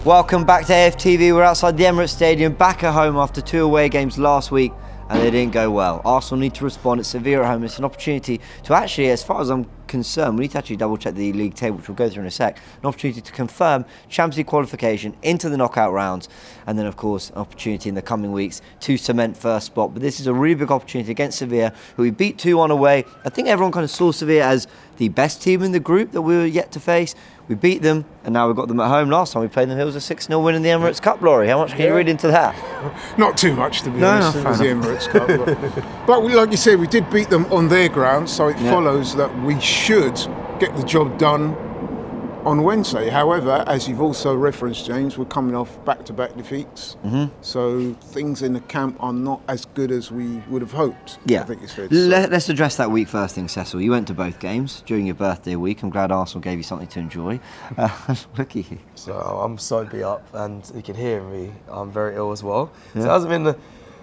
Welcome back to AFTV. We're outside the Emirates Stadium, back at home after 2 away games last week, and they didn't go well. Arsenal need to respond. It's Sevilla at home. It's an opportunity to actually, as far as I'm concerned, we need to actually double check the league table, which we'll go through in a sec. An opportunity to confirm Champions League qualification into the knockout rounds, and then of course an opportunity in the coming weeks to cement first spot. But this is a really big opportunity against Sevilla, who we beat 2-1 away. I think everyone kind of saw Sevilla as the best team in the group that we were yet to face. We beat them, and now we've got them at home. Last time we played them, it was a 6-0 win in the Emirates Cup, Laurie. How much can you read into that? Not too much, to be honest. It was the Emirates Cup. But like you said, we did beat them on their ground, so it follows that we should get the job done on Wednesday. However, as you've also referenced, James, we're coming off back-to-back defeats. So things in the camp are not as good as we would have hoped. Yeah. I think it's fair to say. Let's address that week first thing, Cecil. You went to both games during your birthday week. I'm glad Arsenal gave you something to enjoy. Look at you. So I'm sorry to be up, and you can hear me. I'm very ill as well. Yeah. So it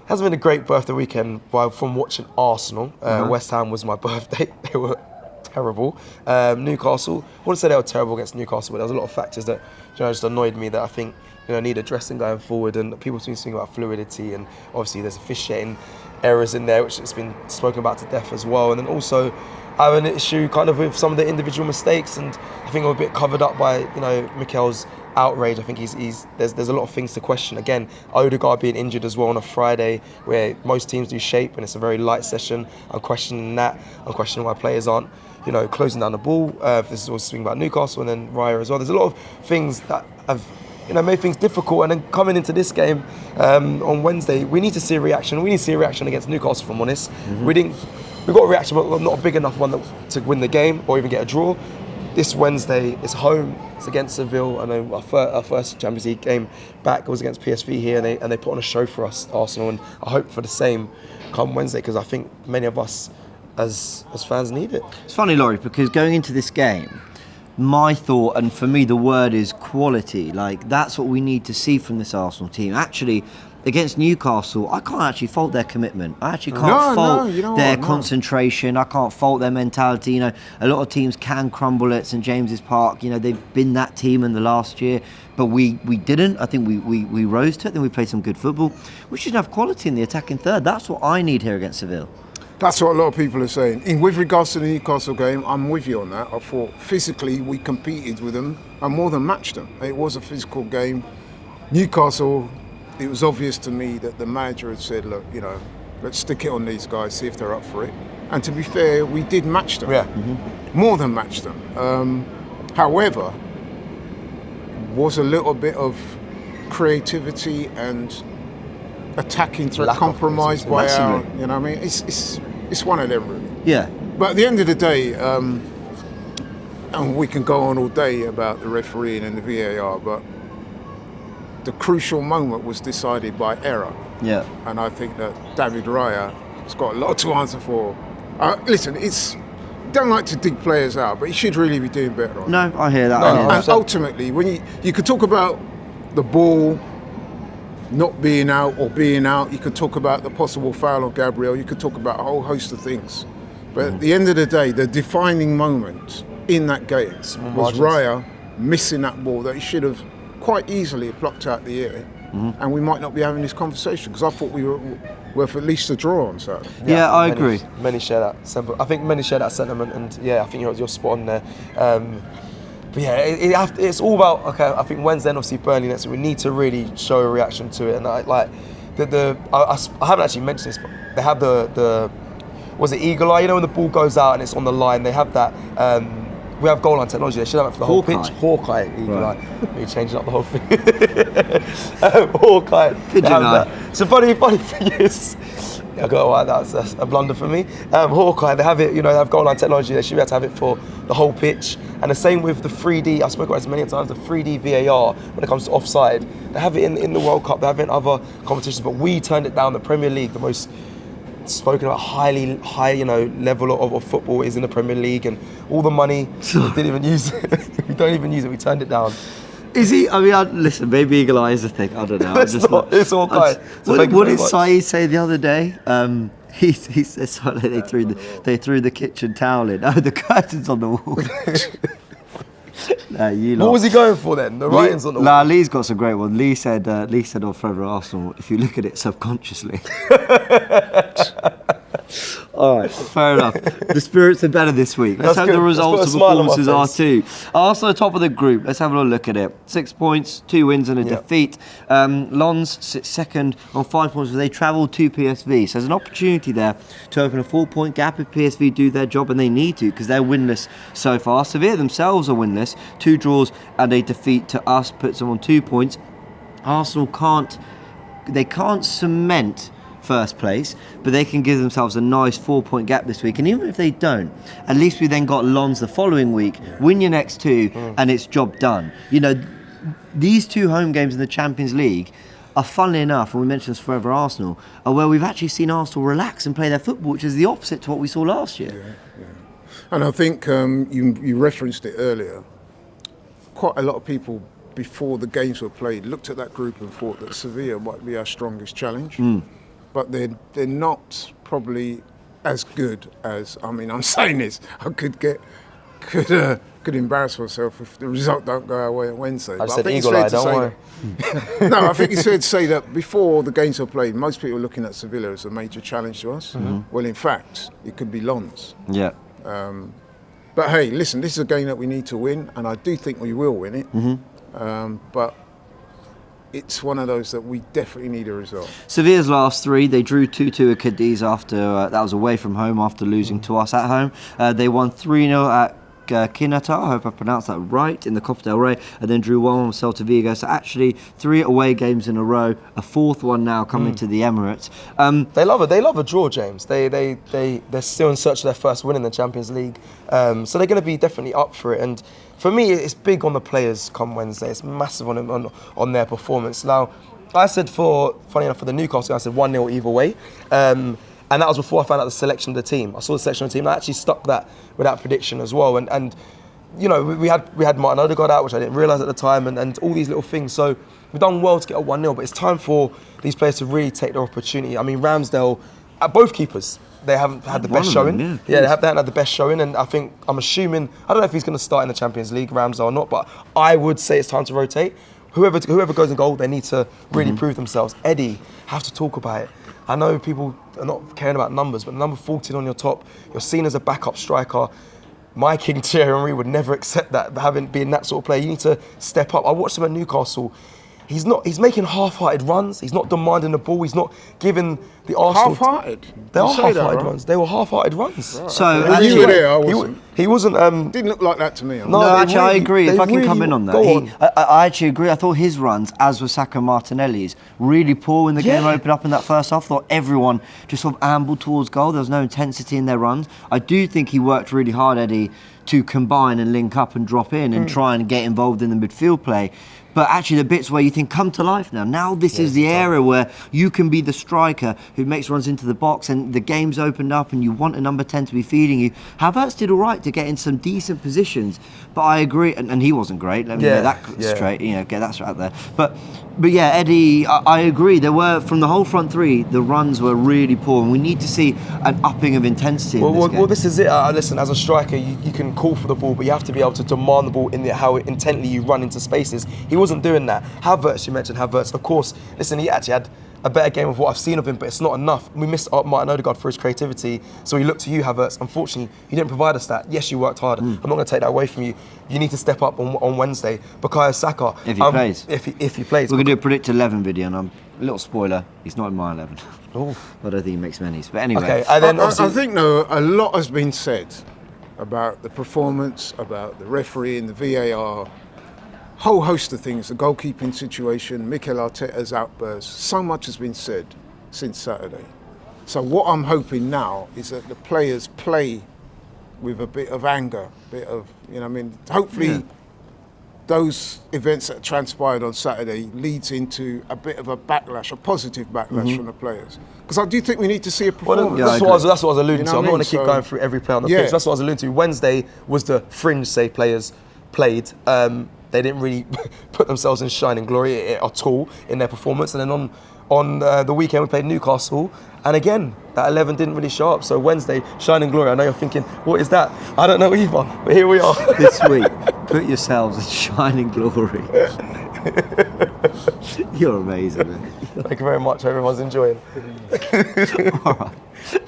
hasn't been a great birthday weekend from watching Arsenal. West Ham was my birthday. They were terrible. Newcastle, I wouldn't say they were terrible against Newcastle, but there was a lot of factors that just annoyed me that I think need addressing going forward. And people seem to think about fluidity, and obviously there's officiating errors in there, which has been spoken about to death as well. And then also I have an issue kind of with some of the individual mistakes, and I think I'm a bit covered up by Mikel's outrage. I think there's a lot of things to question. Again, Odegaard being injured as well on a Friday, where most teams do shape and it's a very light session. I'm questioning that. I'm questioning why players aren't closing down the ball. This is also speaking about Newcastle and then Raya as well. There's a lot of things that have made things difficult. And then coming into this game on Wednesday, we need to see a reaction. We need to see a reaction against Newcastle, if I'm honest. We got a reaction, but not a big enough one to win the game or even get a draw. This Wednesday, it's home. It's against Seville. I know our first Champions League game back was against PSV here, and they put on a show for us, Arsenal. And I hope for the same come Wednesday, because I think many of us as fans need it. It's funny, Laurie, because going into this game, my thought, and for me the word is quality. Like, that's what we need to see from this Arsenal team. Actually, against Newcastle, I can't actually fault their commitment. I actually can't fault their concentration. I can't fault their mentality. A lot of teams can crumble at St James's Park. They've been that team in the last year, but we didn't. I think we rose to it. I think we played some good football. We should have quality in the attacking third. That's what I need here against Seville. That's what a lot of people are saying. With regards to the Newcastle game, I'm with you on that. I thought physically we competed with them and more than matched them. It was a physical game. Newcastle, it was obvious to me that the manager had said, look, let's stick it on these guys, see if they're up for it. And to be fair, we did match them. Yeah. More than match them. However, was a little bit of creativity and attacking threat compromised by our, it's one of them really. Yeah. But at the end of the day, and we can go on all day about the refereeing and the VAR, but the crucial moment was decided by error. Yeah. And I think that David Raya has got a lot to answer for. Listen, don't like to dig players out, but he should really be doing better on No, I hear that. And ultimately, when you could talk about the ball not being out or being out, you could talk about the possible foul on Gabriel, you could talk about a whole host of things. But at the end of the day, the defining moment in that game was Raya missing that ball that he should have quite easily plucked out the air. And we might not be having this conversation, because I thought we were for at least a draw on Saturday. Yeah, I agree. Many share that sentiment. I think many share that sentiment, and I think you're spot on there. But it's all about, okay, I think Wednesday and obviously Burnley next week, we need to really show a reaction to it. And I haven't actually mentioned this, but they have the was it eagle eye? When the ball goes out and it's on the line, they have that. We have goal line technology. They should have it for the whole pitch. Hawkeye, eagle eye. Maybe changing up the whole thing. Hawkeye. Pigeon eye. So funny thing is, I got why that's a blunder for me. Hawkeye, they have it. They have goal line technology. They should be able to have it for the whole pitch. And the same with the 3D. I spoke about this many times. The 3D VAR when it comes to offside. They have it in the World Cup. They have it in other competitions. But we turned it down. The Premier League, the most spoken about high level of football is in the Premier League, and all the money we didn't even use it. We don't even use it. We turned it down. Is he? I mean, listen. Maybe eagle eye is a thing. I don't know. It's all right. What did Saeed say the other day? He said something like they threw the kitchen towel in. Oh, the curtains on the wall. You What lot. was he going for then? The writings on the Nah, wall? Lee's got some great ones. Lee said on Forever Arsenal, if you look at it subconsciously. All right, fair enough. The spirits are better this week. Let's That's hope good. the Let's results put a and smile on my performances are face. too. Arsenal top of the group. Let's have a little look at it. 6 points, 2 wins and a defeat. Lens sits second on 5 points. They travel to PSV. So there's an opportunity there to open a 4-point gap if PSV do their job, and they need to because they're winless so far. Sevilla themselves are winless. 2 draws and a defeat to us puts them on 2 points. Arsenal can't cement first place, but they can give themselves a nice 4-point gap this week. And even if they don't, at least we then got Lens the following week, win your next 2, and it's job done. You know, these 2 home games in the Champions League are, funnily enough, and we mentioned this Forever Arsenal, are where we've actually seen Arsenal relax and play their football, which is the opposite to what we saw last year. Yeah. And I think you referenced it earlier. Quite a lot of people before the games were played looked at that group and thought that Sevilla might be our strongest challenge. But they're not probably as good as, I mean, I'm saying this, I could embarrass myself if the result don't go our way on Wednesday. I said eagle eye, don't worry. No, I think it's fair to say that before the games were played, most people are looking at Sevilla as a major challenge to us. Well, in fact, it could be Lens. Yeah. But hey, listen, this is a game that we need to win, and I do think we will win it. But it's one of those that we definitely need a result. Sevilla's last 3, they drew 2-2 at Cadiz after, that was away from home after losing to us at home. They won 3-0 at Quinata, I hope I pronounced that right, in the Copa del Rey, and then drew 1-1 with Celta Vigo. So actually 3 away games in a row, a 4th one now coming to the Emirates. They love a draw, James. They're still in search of their first win in the Champions League. So they're going to be definitely up for it. And for me, it's big on the players come Wednesday. It's massive on their performance. Now, I said funny enough, for the Newcastle, I said 1-0 either way. And that was before I found out the selection of the team. I saw the selection of the team. I actually stuck that with that prediction as well. And you know, we had Martin Odegaard out, which I didn't realise at the time, and all these little things. So we've done well to get a 1-0, but it's time for these players to really take their opportunity. I mean, Ramsdale, both keepers, they haven't had the best showing. They haven't had the best showing, and I'm assuming, I don't know if he's going to start in the Champions League, Ramsdale or not, but I would say it's time to rotate. Whoever goes in goal, they need to really prove themselves. Eddie, have to talk about it. I know people are not caring about numbers, but number 14 on your top, you're seen as a backup striker. My king Thierry Henry would never accept that, being that sort of player. You need to step up. I watched him at Newcastle. He's making half-hearted runs. He's not demanding the ball. He's not giving the Arsenal... Half-hearted? They are half-hearted runs. They were half-hearted runs. Right. So When you were there, I wasn't. He wasn't... Didn't look like that to me. No, actually, I agree. If I can come in on that. Go on. I actually agree. I thought his runs, as was Saka Martinelli's, really poor when the game opened up in that first half. I thought everyone just sort of ambled towards goal. There was no intensity in their runs. I do think he worked really hard, Eddie, to combine and link up and drop in and try and get involved in the midfield play. But actually the bits where you think, come to life now. Now this is the area where you can be the striker who makes runs into the box and the game's opened up and you want a number 10 to be feeding you. Havertz did all right to get in some decent positions, but I agree, and he wasn't great. Let me get that straight, get that straight out there. But yeah, Eddie, I agree. There were, from the whole front 3, the runs were really poor, and we need to see an upping of intensity in this game. Well, this is it. Listen, as a striker, you can call for the ball, but you have to be able to demand the ball in how intently you run into spaces. He wasn't doing that. Havertz, you mentioned Havertz. Of course, listen, he actually had a better game of what I've seen of him, but it's not enough. We missed Martin Odegaard for his creativity, so we look to you, Havertz. Unfortunately, you didn't provide us that. Yes, you worked hard. I'm not going to take that away from you. You need to step up on Wednesday. Bukayo Saka, if he plays. If he plays. We're going to do a Predict 11 video, and a little spoiler, he's not in my 11. Ooh. I don't think he makes many. But anyway. Okay, and then I think, though, a lot has been said about the performance, about the referee and the VAR, whole host of things, the goalkeeping situation, Mikel Arteta's outburst. So much has been said since Saturday. So what I'm hoping now is that the players play with a bit of anger, hopefully those events that transpired on Saturday leads into a bit of a backlash, a positive backlash from the players. Because I do think we need to see a performance. That's what I was alluding to. I'm not going to keep going through every player on the pitch. That's what I was alluding to. Wednesday was the fringe, say, players played. They didn't really put themselves in shining glory at all in their performance. And then on the weekend we played Newcastle, and again that 11 didn't really show up. So Wednesday, shining glory. I know you're thinking, what is that? I don't know either, but here we are. This week put yourselves in shining glory. You're amazing, man. Thank you very much. Everyone's enjoying. All right.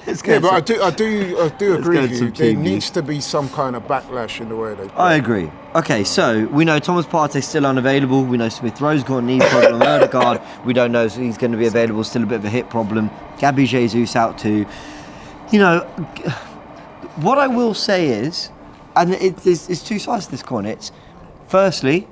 Let's Yeah, get but I do agree go with to you. some There team needs to be some kind of backlash in the way they play. I agree. Okay, so we know Thomas Partey's still unavailable. We know Smith Rowe's got a knee problem. Odegaard, we don't know if he's going to be available. Still a bit of a hip problem. Gabby Jesus out too. You know, what I will say is, and it's two sides to this coin. It's firstly,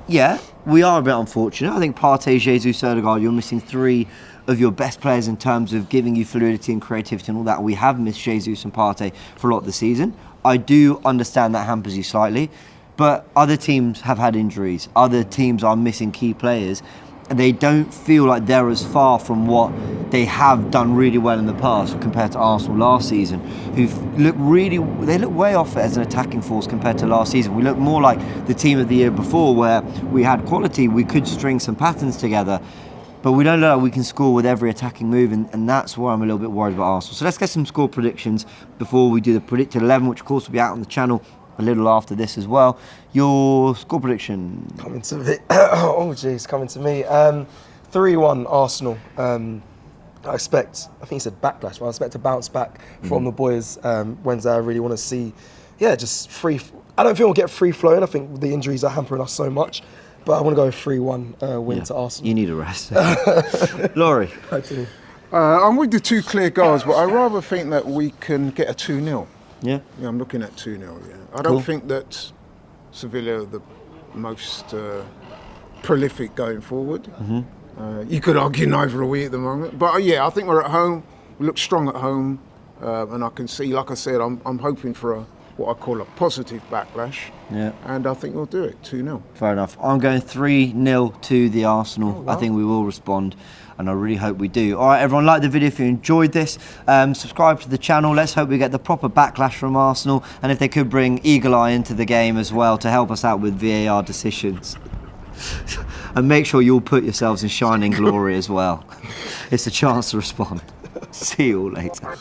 yeah, we are a bit unfortunate. I think Partey, Jesus, Odegaard, you're missing three of your best players in terms of giving you fluidity and creativity and all that. We have missed Jesus and Partey for a lot of the season. I do understand that hampers you slightly, but other teams have had injuries. Other teams are missing key players, and they don't feel like they're as far from what they have done really well in the past compared to Arsenal last season, who look way off it as an attacking force compared to last season. We look more like the team of the year before, where we had quality, we could string some patterns together, but we don't look like we can score with every attacking move, and that's why I'm a little bit worried about Arsenal. So let's get some score predictions before we do the predicted 11, which of course will be out on the channel a little after this as well. Your score prediction? Coming to me. Oh, jeez, coming to me. 3-1 Arsenal. I think he said backlash, but I expect a bounce back from the boys Wednesday. I really want to see, just free. I don't think we'll get free flowing. I think the injuries are hampering us so much. But I want to go 3-1 win to Arsenal. You need a rest. Laurie? I'm with the two clear goals, but I rather think that we can get a 2-0. Yeah? Yeah, I'm looking at 2-0, yeah. I don't think that Sevilla are the most prolific going forward. You could argue neither are we at the moment. But I think we're at home. We look strong at home. And I can see, like I said, I'm hoping for what I call a positive backlash. Yeah. And I think we'll do it, 2-0. Fair enough. I'm going 3-0 to the Arsenal. Oh, wow. I think we will respond, and I really hope we do. All right, everyone, like the video if you enjoyed this. Subscribe to the channel. Let's hope we get the proper backlash from Arsenal, and if they could bring Eagle Eye into the game as well to help us out with VAR decisions. And make sure you all put yourselves in shining glory as well. It's a chance to respond. See you all later.